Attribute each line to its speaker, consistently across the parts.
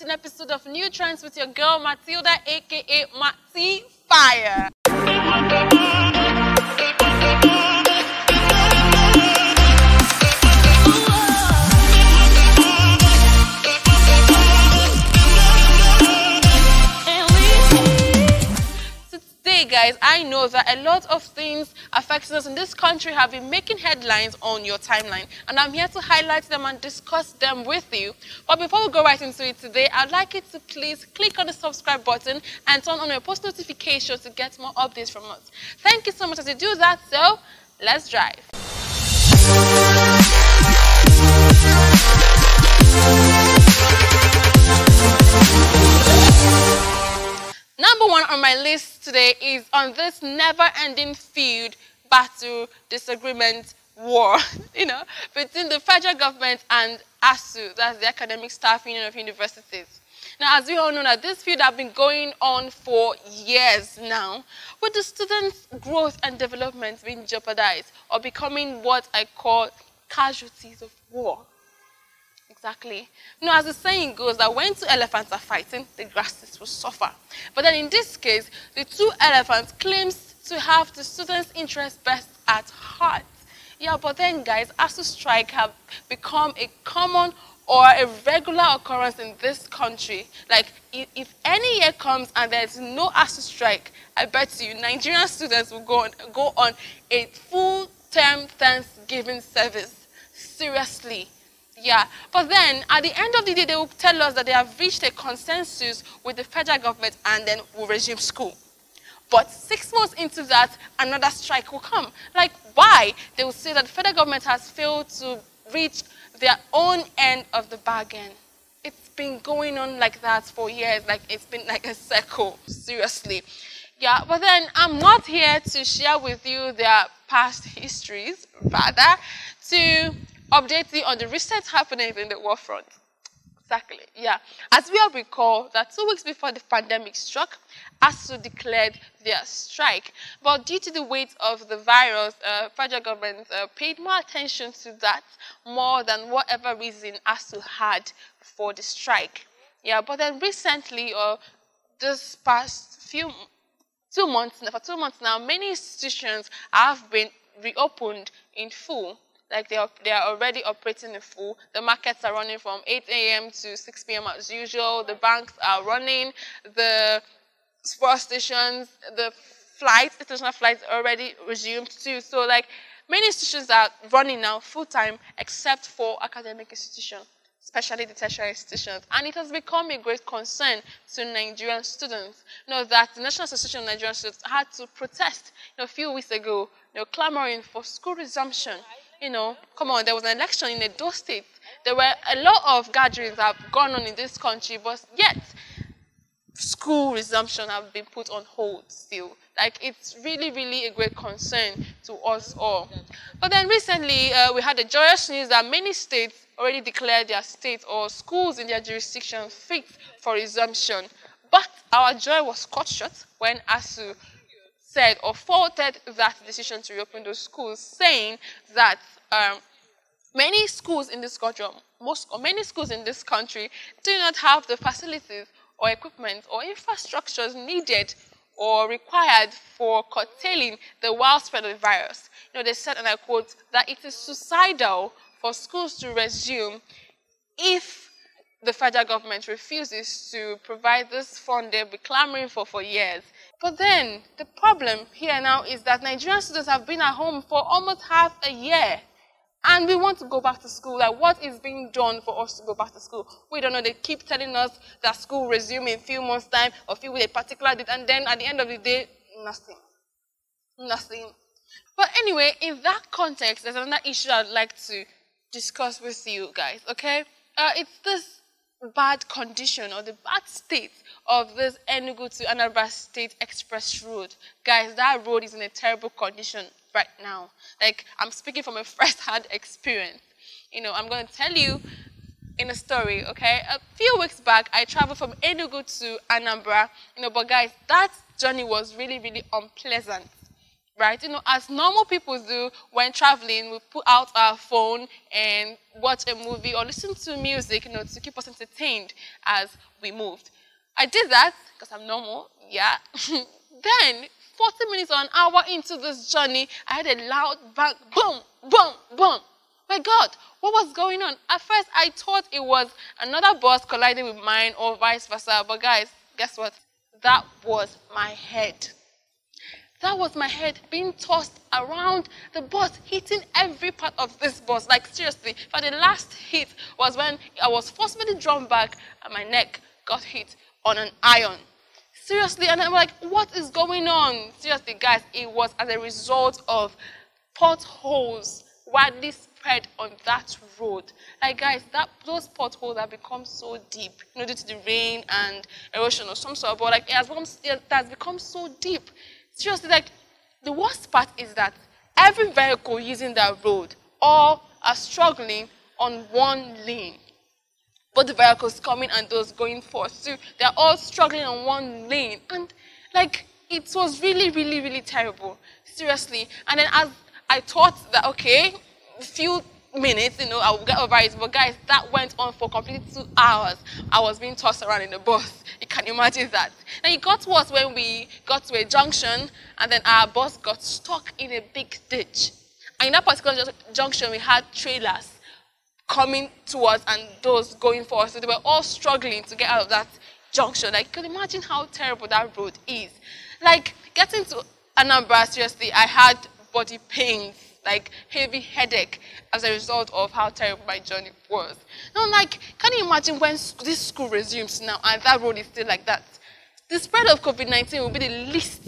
Speaker 1: exciting episode of New Trends with your girl Matilda, aka Mati Fire. Guys, I know that a lot of things affecting us in this country have been making headlines on your timeline, and I'm here to highlight them and discuss them with you. But before we go right into it today, I'd like you to please click on the subscribe button and turn on your post notifications to get more updates from us. Thank you so much as you do that, so let's drive. Number one on my list today is on this never-ending feud, battle, disagreement, war, between the federal government and ASU, that's the Academic Staff Union of Universities. Now, as we all know, that this feud has been going on for years now, with the students' growth and development being jeopardized or becoming what I call casualties of war. Exactly. As the saying goes, that when two elephants are fighting, the grasses will suffer. But then in this case, the two elephants claims to have the students' interest best at heart. Yeah, but then guys, ASU strike have become a common or a regular occurrence in this country. Like, if any year comes and there's no ASU strike, I bet you Nigerian students will go on a full-term Thanksgiving service. Seriously. Yeah, but then at the end of the day, they will tell us that they have reached a consensus with the federal government and then will resume school. But 6 months into that, another strike will come. Like, why? They will say that the federal government has failed to reach their own end of the bargain. It's been going on like that for years. Like, it's been like a circle. Seriously. Yeah, but then I'm not here to share with you their past histories, rather to update you on the recent happenings in the war front. Exactly, yeah. As we all recall, that 2 weeks before the pandemic struck, ASU declared their strike. But due to the weight of the virus, federal government paid more attention to that more than whatever reason ASU had for the strike. Yeah, but then recently, or this past for 2 months now, many institutions have been reopened in full. Like, they are already operating in full. The markets are running from 8 a.m. to 6 p.m. as usual. The banks are running. The sports stations, the international flights already resumed too. So, like, many institutions are running now full-time except for academic institutions, especially the tertiary institutions. And it has become a great concern to Nigerian students. That the National Association of Nigerian Students had to protest a few weeks ago, clamoring for school resumption. Come on, there was an election in Edo State. There were a lot of gatherings that have gone on in this country, but yet school resumption have been put on hold still. Like, it's really, really a great concern to us all. But then recently, we had the joyous news that many states already declared their state or schools in their jurisdiction fit for resumption. But our joy was cut short when ASU said or faulted that decision to reopen those schools, saying that many schools in this country, many schools in this country do not have the facilities or equipment or infrastructures needed or required for curtailing the wild spread of the virus. They said, and I quote, that it is suicidal for schools to resume if the federal government refuses to provide this fund they've been clamoring for years. But then, the problem here now is that Nigerian students have been at home for almost half a year. And we want to go back to school. Like, what is being done for us to go back to school? We don't know. They keep telling us that school will resume in a few months' time or with a particular date. And then at the end of the day, nothing. Nothing. But anyway, in that context, there's another issue I'd like to discuss with you guys, okay? It's this bad condition or the bad state of this Enugu to Anambra State Express Road. Guys, that road is in a terrible condition right now. Like, I'm speaking from a first-hand experience. I'm going to tell you in a story, okay? A few weeks back, I traveled from Enugu to Anambra, but guys, that journey was really, really unpleasant. right? You know, as normal people do when traveling, we put out our phone and watch a movie or listen to music, you know, to keep us entertained as we moved. I did that because I'm normal, yeah. Then, 40 minutes or an hour into this journey, I had a loud bang, boom, boom, boom. My God, what was going on? At first, I thought it was another bus colliding with mine or vice versa. But guys, guess what? That was my head. That was my head being tossed around the bus, hitting every part of this bus. Like, seriously, but the last hit was when I was forcibly drawn back and my neck got hit on an iron. Seriously, and I'm like, what is going on? Seriously, guys, it was as a result of potholes widely spread on that road. Like, guys, those potholes have become so deep, you know, due to the rain and erosion of some sort, but like, it has become so deep. Seriously, like, the worst part is that every vehicle using that road all are struggling on one lane. Both the vehicles coming and those going forth, so they're all struggling on one lane. And, like, it was really, really, really terrible. Seriously. And then as I thought that, okay, a few minutes, you know, I will get over it. But guys, that went on for completely 2 hours. I was being tossed around in the bus. You can imagine that. And it got worse when we got to a junction and then our bus got stuck in a big ditch. And in that particular junction, we had trailers coming towards and those going forward. So they were all struggling to get out of that junction. Like, you can imagine how terrible that road is. Like, getting to Anambra, seriously, I had body pains, like heavy headache as a result of how terrible my journey was. Now, like, can you imagine when this school resumes now and that road is still like that? The spread of COVID-19 will be the least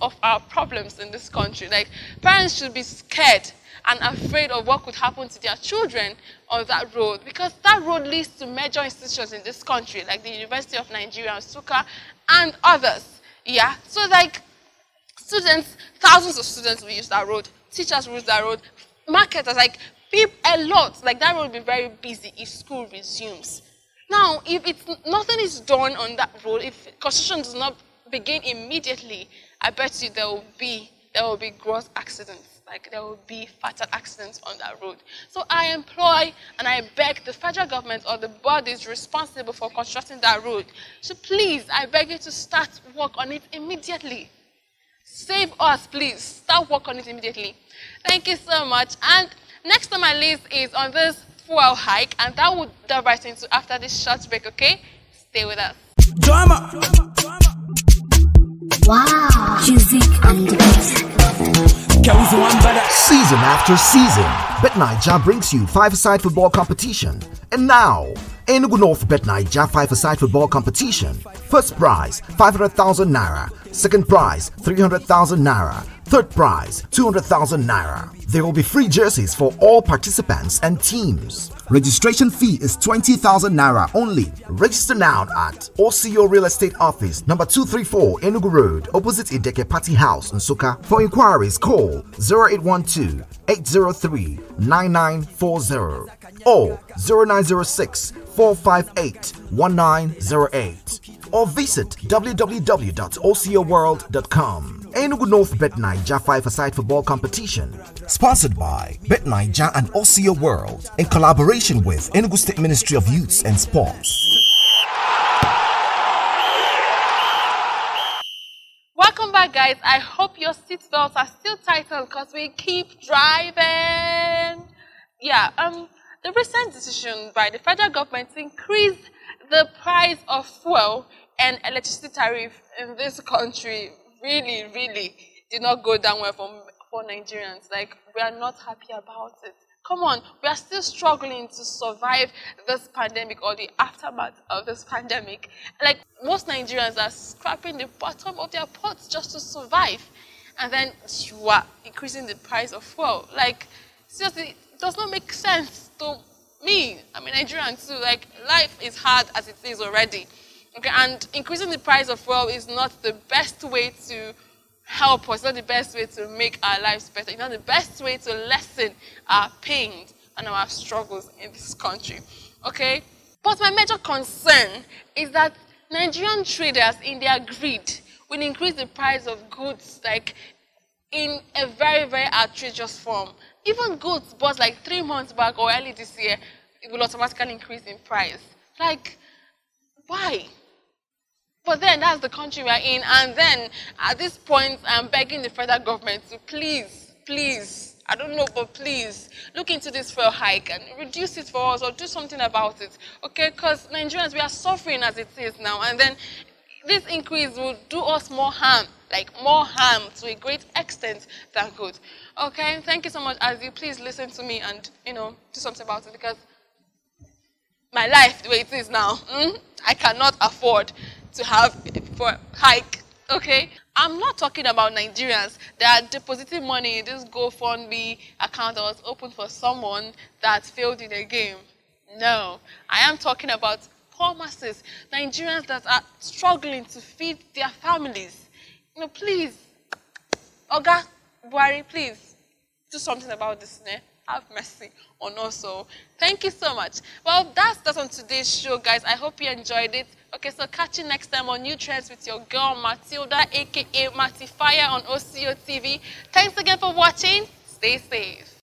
Speaker 1: of our problems in this country. Like, parents should be scared and afraid of what could happen to their children on that road, because that road leads to major institutions in this country, like the University of Nigeria, Nsukka, and others. Yeah, so like, students, thousands of students will use that road, teachers will use that road, marketers, like, a lot. Like, that road will be very busy if school resumes. Now, if nothing is done on that road, if construction does not begin immediately, I bet you there will be gross accidents. Like, there will be fatal accidents on that road. So I employ and I beg the federal government or the bodies responsible for constructing that road, so please, I beg you to start work on it immediately. Save us, please. Start work on it immediately. Thank you so much. And next on my list is on this fuel hike, and that will dive right into after this short break, okay? Stay with us.
Speaker 2: Drama.
Speaker 3: Wow. Music and music.
Speaker 4: Season after season, BetNaija brings you five-a-side football competition. And now, Enugu North BetNaija five-a-side football competition. First prize, 500,000 naira. Second prize, 300,000 naira. Third prize, 200,000 naira. There will be free jerseys for all participants and teams. Registration fee is 20,000 naira only. Register now at OCO Real Estate Office, number 234 Enugu Road, opposite Ideke Party House in Nsukka. For inquiries, call 0812-803-9940 or 0906-458-1908 or visit www.ocoworld.com. Enugu North BetNaija five-a-side football competition, sponsored by BetNaija and OCO World in collaboration with Enugu State Ministry of Youths and Sports.
Speaker 1: Welcome back, guys. I hope your seatbelts are still tightened because we keep driving. Yeah, the recent decision by the federal government to increase the price of fuel and electricity tariff in this country really did not go down well for Nigerians. Like, we are not happy about it. Come on, we are still struggling to survive this pandemic or the aftermath of this pandemic. Like, most Nigerians are scraping the bottom of their pots just to survive. And then you are increasing the price of fuel. Like, seriously, it does not make sense to me. I'm a Nigerian too. Like, life is hard as it is already. Okay, and increasing the price of fuel is not the best way to help us. It's not the best way to make our lives better. It's not the best way to lessen our pain and our struggles in this country. Okay? But my major concern is that Nigerian traders, in their greed, will increase the price of goods like in a very, very outrageous form. Even goods bought like 3 months back or early this year, it will automatically increase in price. Like, why? But then that's the country we are in, and then at this point I'm begging the federal government to please, I don't know, but please look into this fuel hike and reduce it for us or do something about it, okay? Because Nigerians, we are suffering as it is now, and then this increase will do us more harm, like more harm to a great extent than good. Okay, thank you so much. As you please listen to me and, you know, do something about it, because my life, the way it is now, I cannot afford to have a hike, okay? I'm not talking about Nigerians that are depositing money in this GoFundMe account that was opened for someone that failed in a game. No, I am talking about poor masses, Nigerians that are struggling to feed their families. You know, please, Oga Buhari, please do something about this. Have mercy on us. So thank you so much. Well, that's that on today's show, guys. I hope you enjoyed it. Okay, so catch you next time on New Trends with your girl Matilda, aka Matifire on OCO TV. Thanks again for watching. Stay safe.